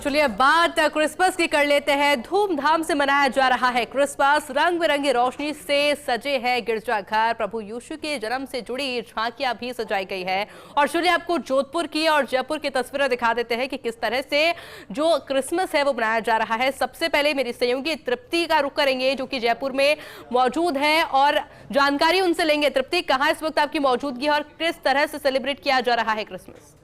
चलिए बात क्रिसमस की कर लेते हैं। धूमधाम से मनाया जा रहा है क्रिसमस। रंग बिरंगी रोशनी से सजे हैं गिरजाघर। प्रभु यीशु के जन्म से जुड़ी झांकियां भी सजाई गई है। और चलिए आपको जोधपुर की और जयपुर की तस्वीरें दिखा देते हैं कि किस तरह से जो क्रिसमस है वो मनाया जा रहा है। सबसे पहले मेरी सहयोगी तृप्ति का रुख करेंगे जो कि जयपुर में मौजूद है और जानकारी उनसे लेंगे। तृप्ति, कहाँ इस वक्त आपकी मौजूदगी और किस तरह से सेलिब्रेट किया जा रहा है क्रिसमस?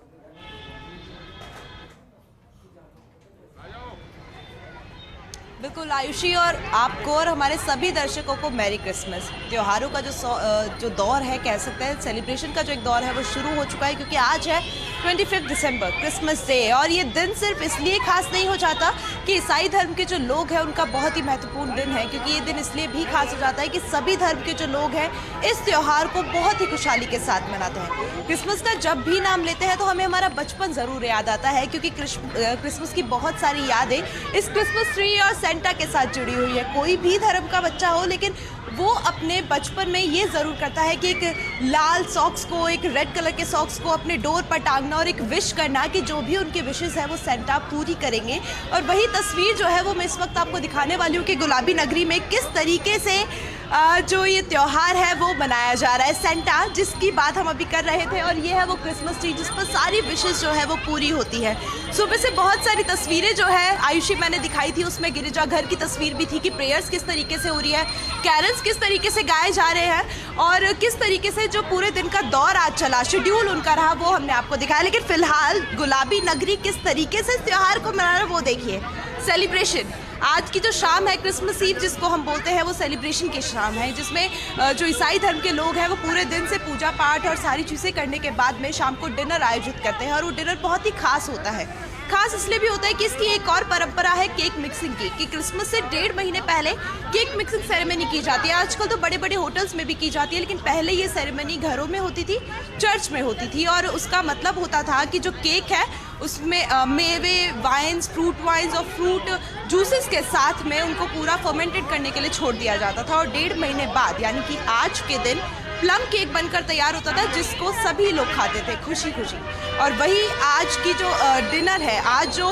बिल्कुल आयुषी, और आपको और हमारे सभी दर्शकों को मैरी क्रिसमस। त्योहारों का जो दौर है, कह सकते हैं सेलिब्रेशन का जो एक दौर है वो शुरू हो चुका है, क्योंकि आज है 25 दिसंबर, क्रिसमस डे। और ये दिन सिर्फ इसलिए खास नहीं हो जाता कि ईसाई धर्म के जो लोग हैं उनका बहुत ही महत्वपूर्ण दिन है, क्योंकि ये दिन इसलिए भी खास हो जाता है कि सभी धर्म के जो लोग हैं इस त्यौहार को बहुत ही खुशहाली के साथ मनाते हैं। क्रिसमस का जब भी नाम लेते हैं तो हमें हमारा बचपन ज़रूर याद आता है, क्योंकि क्रिसमस की बहुत सारी यादें इस क्रिसमस ट्री और सेंटा के साथ जुड़ी हुई है। कोई भी धर्म का बच्चा हो, लेकिन वो अपने बचपन में ये ज़रूर करता है कि एक लाल सॉक्स को, एक रेड कलर के सॉक्स को अपने डोर पर टांगना और एक विश करना कि जो भी उनके विशेस है वो सेंटा पूरी करेंगे। और वही तस्वीर जो है वो मैं इस वक्त आपको दिखाने वाली हूँ कि गुलाबी नगरी में किस तरीके से जो ये त्यौहार है वो मनाया जा रहा है। सेंटा जिसकी बात हम अभी कर रहे थे, और ये है वो क्रिसमस ट्री जिस पर सारी विशेस जो है वो पूरी होती है। सुबह से बहुत सारी तस्वीरें जो है आयुषी मैंने दिखाई थी, उसमें गिरजाघर की तस्वीर भी थी कि प्रेयर्स किस तरीके से हो रही है, कैरल्स किस तरीके से गाए जा रहे हैं, और किस तरीके से जो पूरे दिन का दौर आज चला, शेड्यूल उनका रहा, वो हमने आपको दिखाया। लेकिन फिलहाल गुलाबी नगरी किस तरीके से त्यौहार को मना रहा है वो देखिए। सेलिब्रेशन आज की जो शाम है, क्रिसमस ईव जिसको हम बोलते हैं, वो सेलिब्रेशन की शाम है, जिसमें जो ईसाई धर्म के लोग हैं वो पूरे दिन से पूजा पाठ और सारी चीज़ें करने के बाद में शाम को डिनर आयोजित करते हैं। और वो डिनर बहुत ही खास होता है। खास इसलिए भी होता है कि इसकी एक और परंपरा है केक मिक्सिंग की, कि क्रिसमस से 1.5 महीने पहले केक मिक्सिंग सेरेमनी की जाती है। आजकल तो बड़े बड़े होटल्स में भी की जाती है, लेकिन पहले ये सेरेमनी घरों में होती थी, चर्च में होती थी। और उसका मतलब होता था कि जो केक है उसमें मेवे, वाइन्स, फ्रूट वाइन्स और फ्रूट जूसेस के साथ में उनको पूरा फर्मेंटेड करने के लिए छोड़ दिया जाता था। और 1.5 महीने बाद यानी कि आज के दिन प्लम केक बनकर तैयार होता था, जिसको सभी लोग खाते थे खुशी खुशी। और वही आज की जो डिनर है, आज जो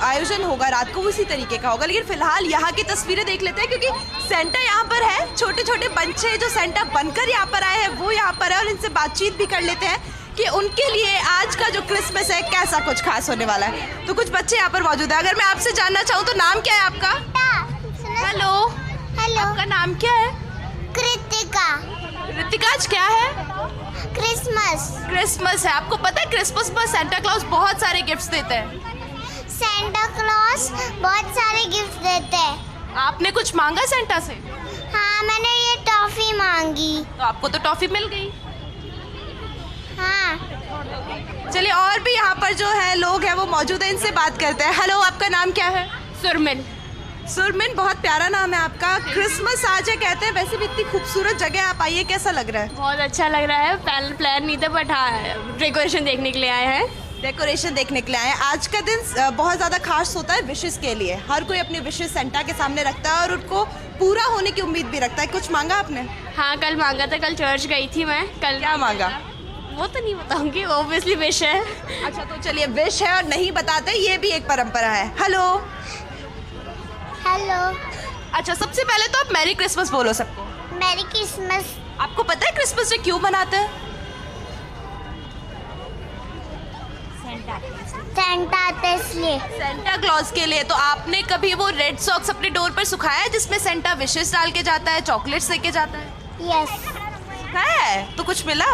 आयोजन होगा रात को, उसी तरीके का होगा। लेकिन फिलहाल यहाँ की तस्वीरें देख लेते हैं, क्योंकि सेंटा यहाँ पर है। छोटे छोटे बच्चे जो सेंटा बनकर यहाँ पर आए हैं वो यहाँ पर है, और इनसे बातचीत भी कर लेते हैं कि उनके लिए आज का जो क्रिसमस है कैसा कुछ खास होने वाला है। तो कुछ बच्चे यहाँ पर मौजूद है। अगर मैं आपसे जानना चाहूँ तो नाम क्या है आपका? हेलो हेलो, आपका नाम क्या है? कृतिका। ऋतिका, आज क्या है? क्रिसमस है। आपको पता है क्रिसमस पर सेंटा क्लॉज बहुत सारे गिफ्ट्स देते हैं? सेंटा क्लॉज बहुत सारे गिफ्ट देते हैं। आपने कुछ मांगा सेंटा से? हाँ, मैंने ये टॉफी मांगी। तो आपको तो टॉफी मिल गई? हाँ। चलिए, और भी यहाँ पर जो है लोग हैं वो मौजूद है, इनसे बात करते हैं। हेलो, आपका नाम क्या है? सुरमिन। सुरमिन, बहुत प्यारा नाम है आपका। क्रिसमस आज है कहते हैं, वैसे भी इतनी खूबसूरत जगह आप आई है, कैसा लग रहा है? बहुत अच्छा लग रहा है। प्लान नहीं था, बट हाँ डेकोरेशन देखने के लिए आए हैं। डेकोरेशन देखने के लिए आए हैं। आज का दिन बहुत ज़्यादा खास होता है विशेस के लिए। हर कोई अपने विशेस सेंटा के सामने रखता है और उनको पूरा होने की उम्मीद भी रखता है। कुछ मांगा आपने? हाँ, कल मांगा था। कल चर्च गई थी मैं। कल क्या मांगा? वो तो नहीं बताऊंगी, ऑब्वियसली विश है। अच्छा, तो चलिए, विश है और नहीं बताते, ये भी एक परंपरा है। Hello hello. अच्छा, सबसे पहले तो आप मैरी क्रिसमस बोलो सबको। Merry Christmas. आपको पता है क्रिसमस डे क्यों मनाते हैं? सेंटा आता है इसलिए। सेंटा क्लॉज के लिए। तो आपने कभी वो रेड सॉक्स अपने डोर पर सुखाया है जिसमें सेंटा विशेस डाल के जाता है, चॉकलेट्स लेके जाता है? यस। है तो कुछ मिला?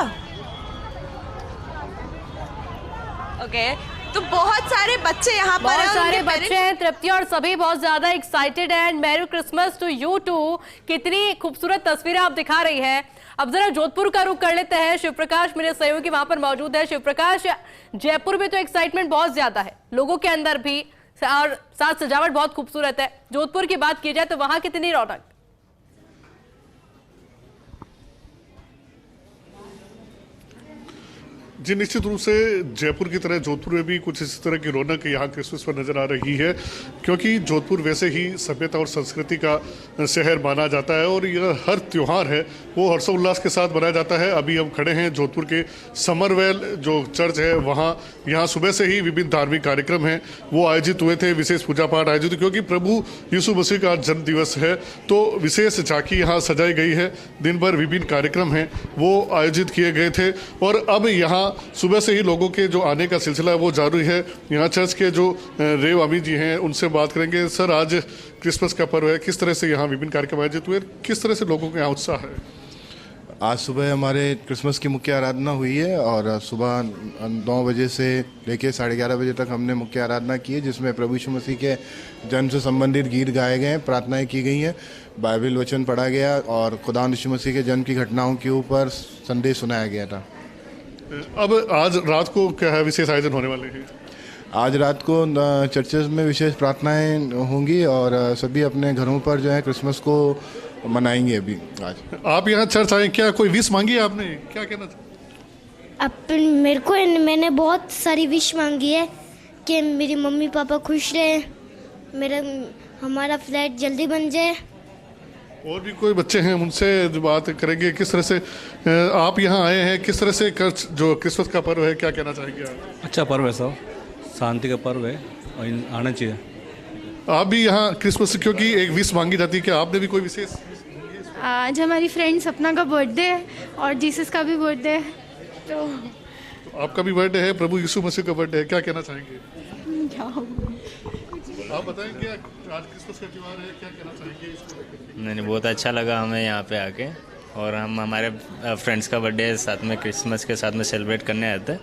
ओके, तो बहुत सारे बच्चे यहाँ पर बहुत सारे बच्चे हैं तृप्ति, और सभी बहुत ज्यादा एक्साइटेड हैं। Merry Christmas to you too. कितनी खूबसूरत तस्वीरें आप दिखा रही हैं। अब जरा जोधपुर का रुख कर लेते हैं। शिव प्रकाश मेरे सहयोगी वहां पर मौजूद है। शिव प्रकाश, जयपुर में तो एक्साइटमेंट बहुत ज्यादा है लोगों के अंदर भी, और साथ सजावट बहुत खूबसूरत है। जोधपुर की बात की जाए तो वहां कितनी रौनक? जी निश्चित रूप से जयपुर की तरह जोधपुर में भी कुछ इसी तरह की रौनक यहाँ क्रिसमस पर नजर आ रही है, क्योंकि जोधपुर वैसे ही सभ्यता और संस्कृति का शहर माना जाता है और यह हर त्यौहार है वो हर्षोल्लास के साथ मनाया जाता है। अभी हम खड़े हैं जोधपुर के समरवेल जो चर्च है वहाँ, यहाँ सुबह से ही विभिन्न धार्मिक कार्यक्रम हैं वो आयोजित हुए थे, विशेष पूजा पाठ आयोजित, क्योंकि प्रभु यीशु मसीह का जन्म दिवस है तो विशेष झांकी यहाँ सजाई गई है। दिन भर विभिन्न कार्यक्रम हैं वो आयोजित किए गए थे और अब यहाँ सुबह से ही लोगों के जो आने का सिलसिला है वो जारी है। यहाँ चर्च के जो रेव अमी जी हैं उनसे बात करेंगे। सर, आज क्रिसमस का पर्व है, किस तरह से यहाँ विभिन्न कार्यक्रम आयोजित हुए, किस तरह से लोगों का यहाँ उत्साह है? आज सुबह हमारे क्रिसमस की मुख्य आराधना हुई है और सुबह 9 बजे से लेकर 11:30 बजे तक हमने मुख्य आराधना की है, जिसमें प्रभु यीशु मसीह के जन्म से संबंधित गीत गाए गए हैं, प्रार्थनाएं की गई हैं, बाइबल वचन पढ़ा गया और खुदा यीशु मसीह के जन्म की घटनाओं के ऊपर संदेश सुनाया गया था। अब आज रात को क्या है विशेष आयोजन होने वाले हैं? आज रात को चर्चेज में विशेष प्रार्थनाएं होंगी और सभी अपने घरों पर जो है क्रिसमस को मनाएंगे। अभी आज आप यहाँ चर्च आए, क्या कोई विश मांगी है आपने, क्या कहना चाहते? मैंने बहुत सारी विश मांगी है कि मेरी मम्मी पापा खुश रहे, हमारा फ्लैट जल्दी बन जाए। और भी कोई बच्चे हैं उनसे बात करेंगे। किस तरह से आप यहाँ आए हैं, किस तरह से जो क्रिसमस का पर्व है क्या कहना चाहेंगे आप? अच्छा पर्व है सब, शांति का पर्व है और आना चाहिए। आप भी यहाँ क्रिसमस, क्योंकि एक विश मांगी जाती है, क्या आपने भी कोई विशेष? आज हमारी फ्रेंड सपना का बर्थडे है और जीसस का भी बर्थडे है, तो आपका भी बर्थडे है, प्रभु यीशु मसीह का बर्थडे है, क्या कहना चाहेंगे? आप बताएंगे आज क्रिसमस का त्योहार है, क्या कहना चाहेंगे इसको? नहीं, बहुत अच्छा लगा हमें यहाँ पे आके और हम हमारे फ्रेंड्स का बर्थडे साथ में क्रिसमस के साथ में सेलिब्रेट करने आए थे।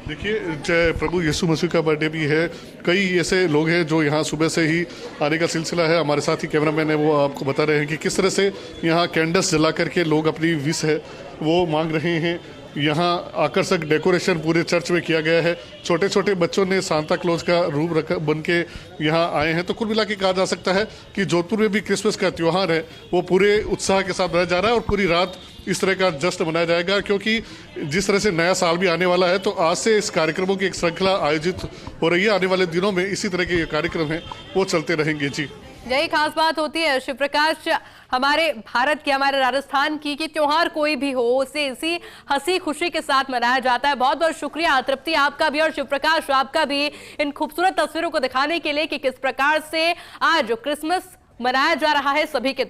देखिए, प्रभु यीशु मसीह का बर्थडे भी है, कई ऐसे लोग हैं जो यहाँ सुबह से ही आने का सिलसिला है। हमारे साथ ही कैमरामैन है वो आपको बता रहे हैं कि किस तरह से यहाँ कैंडल्स जला करके लोग अपनी विश है वो मांग रहे हैं। यहाँ आकर्षक डेकोरेशन पूरे चर्च में किया गया है, छोटे छोटे बच्चों ने सांता क्लॉज का रूप बन के यहाँ आए हैं। तो कुल मिला के कहा जा सकता है कि जोधपुर में भी क्रिसमस का त्यौहार है वो पूरे उत्साह के साथ मनाया जा रहा है और पूरी रात इस तरह का जश्न मनाया जाएगा, क्योंकि जिस तरह से नया साल भी आने वाला है तो आज से इस कार्यक्रमों की एक श्रृंखला आयोजित हो रही है। आने वाले दिनों में इसी तरह के कार्यक्रम हैं वो चलते रहेंगे। जी, यही खास बात होती है शिव प्रकाश हमारे भारत की, हमारे राजस्थान की, कि त्योहार कोई भी हो उसे इसी हंसी खुशी के साथ मनाया जाता है। बहुत बहुत शुक्रिया तृप्ति आपका भी और शिव प्रकाश आपका भी इन खूबसूरत तस्वीरों को दिखाने के लिए कि किस प्रकार से आज क्रिसमस मनाया जा रहा है सभी के